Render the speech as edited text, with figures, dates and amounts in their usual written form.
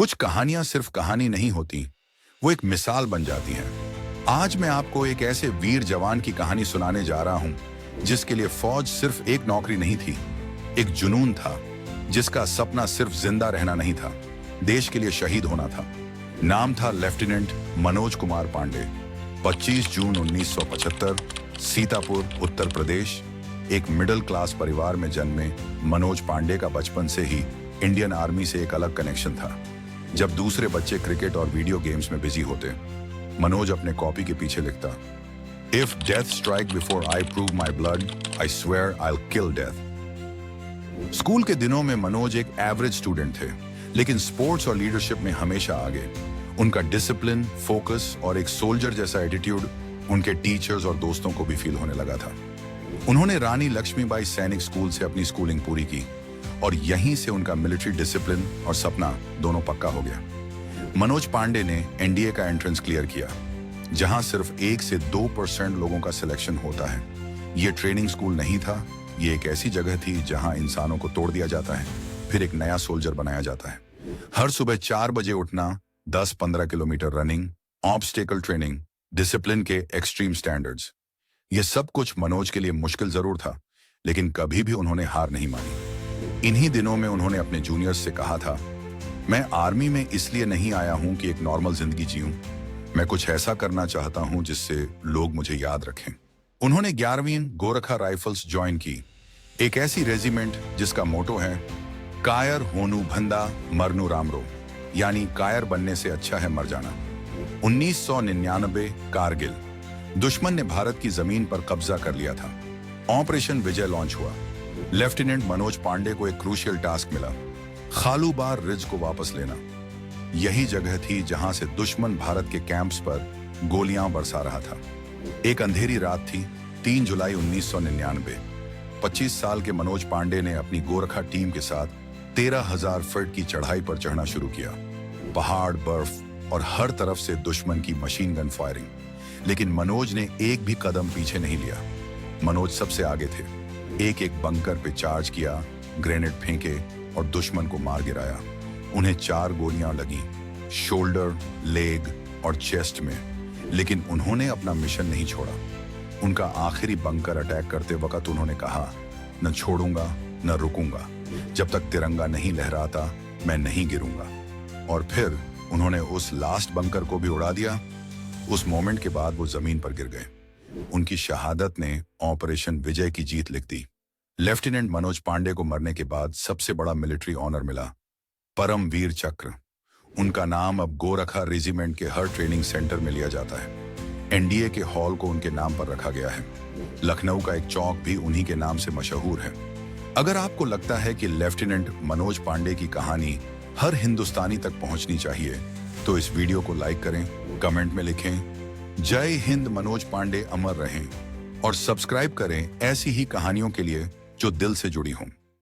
कुछ कहानियां सिर्फ कहानी नहीं होती, वो एक मिसाल बन जाती हैं। आज मैं आपको एक ऐसे वीर जवान की कहानी सुनाने जा रहा हूं जिसके लिए फौज सिर्फ एक नौकरी नहीं थी, एक जुनून था, जिसका सपना सिर्फ जिंदा रहना नहीं था, देश के लिए शहीद होना था। नाम था लेफ्टिनेंट मनोज कुमार पांडे। 25 जून 1975, सीतापुर, उत्तर प्रदेश। एक मिडिल क्लास परिवार में जन्मे मनोज पांडे का बचपन से ही इंडियन आर्मी से एक अलग कनेक्शन था। जब दूसरे बच्चे क्रिकेट और वीडियो गेम्स में बिजी होते, मनोज अपने कॉपी के पीछे लिखता, if death strike before I prove my blood, I swear I will kill death. School के दिनों में मनोज एक एवरेज स्टूडेंट थे, लेकिन स्पोर्ट्स और लीडरशिप में हमेशा आगे। उनका डिसिप्लिन, फोकस और एक सोल्जर जैसा एटीट्यूड उनके टीचर्स और दोस्तों को भी फील होने लगा था। उन्होंने रानी लक्ष्मीबाई सैनिक स्कूल से अपनी स्कूलिंग पूरी की और यहीं से उनका मिलिट्री डिसिप्लिन और सपना दोनों पक्का हो गया। मनोज पांडे ने एनडीए का एंट्रेंस क्लियर किया, जहां सिर्फ 1 से 2% लोगों का सिलेक्शन होता है। ये ट्रेनिंग स्कूल नहीं था, ये एक ऐसी जगह थी जहां इंसानों को तोड़ दिया जाता है, फिर एक नया सोल्जर बनाया जाता है। हर सुबह 4 बजे उठना, 10-15 kilometre running, obstacle training, discipline के एक्सट्रीम स्टैंडर्ड्स, ये सब कुछ मनोज के लिए मुश्किल जरूर था, लेकिन कभी भी उन्होंने हार नहीं मानी। इन्हीं दिनों में उन्होंने अपने जूनियर्स से कहा था, मैं आर्मी में इसलिए नहीं आया हूं कि एक नॉर्मल जिंदगी जीऊं, मैं कुछ ऐसा करना चाहता हूं जिससे लोग मुझे याद रखें। उन्होंने 11वीं गोरखा राइफल्स ज्वाइन की, एक ऐसी रेजिमेंट जिसका मोटो है, कायर होनु भंदा मरनु रामरो, यानी कायर बनने से अच्छा है मर जाना। 1999 कारगिल, दुश्मन ने भारत की जमीन पर कब्जा कर लिया था। ऑपरेशन विजय लॉन्च हुआ। लेफ्टिनेंट मनोज पांडे को एक क्रूशियल टास्क मिला, खालूबार रिज को वापस लेना। यही जगह थी जहां से दुश्मन भारत के कैंप्स पर गोलियां बरसा रहा था। एक अंधेरी रात थी, 3 जुलाई 1999। 25 साल के मनोज पांडे ने अपनी गोरखा टीम के साथ 13,000 फीट की चढ़ाई पर चढ़ना शुरू किया। पहाड़, बर्फ और हर तरफ से दुश्मन की मशीन गन फायरिंग, लेकिन मनोज ने एक भी कदम पीछे नहीं लिया। मनोज सबसे आगे थे। एक एक बंकर पे चार्ज किया, ग्रेनेड फेंके और दुश्मन को मार गिराया। उन्हें 4 गोलियां लगी, शोल्डर, लेग और चेस्ट में, लेकिन उन्होंने अपना मिशन नहीं छोड़ा। उनका आखिरी बंकर अटैक करते वक्त उन्होंने कहा, न छोड़ूंगा न रुकूंगा, जब तक तिरंगा नहीं लहराता मैं नहीं गिरूंगा। और फिर उन्होंने उस लास्ट बंकर को भी उड़ा दिया। उस मोमेंट के बाद वो जमीन पर गिर गए। उनकी शहादत ने ऑपरेशन विजय की जीत लिख दी। लेफ्टिनेंट मनोज पांडे को मरने के बाद सबसे बड़ा मिलिट्री ऑनर मिला, परम वीर चक्र। उनका नाम अब गोरखा रेजिमेंट के हर ट्रेनिंग सेंटर में लिया जाता है। एनडीए के हॉल को उनके नाम पर रखा गया है। लखनऊ का एक चौक भी उन्हीं के नाम से मशहूर है। अगर आपको लगता है कि लेफ्टिनेंट मनोज पांडे की कहानी हर हिंदुस्तानी तक पहुंचनी चाहिए, तो इस वीडियो को लाइक करें, कमेंट में लिखें, जय हिंद मनोज पांडे अमर रहें, और सब्सक्राइब करें ऐसी ही कहानियों के लिए जो दिल से जुड़ी हों।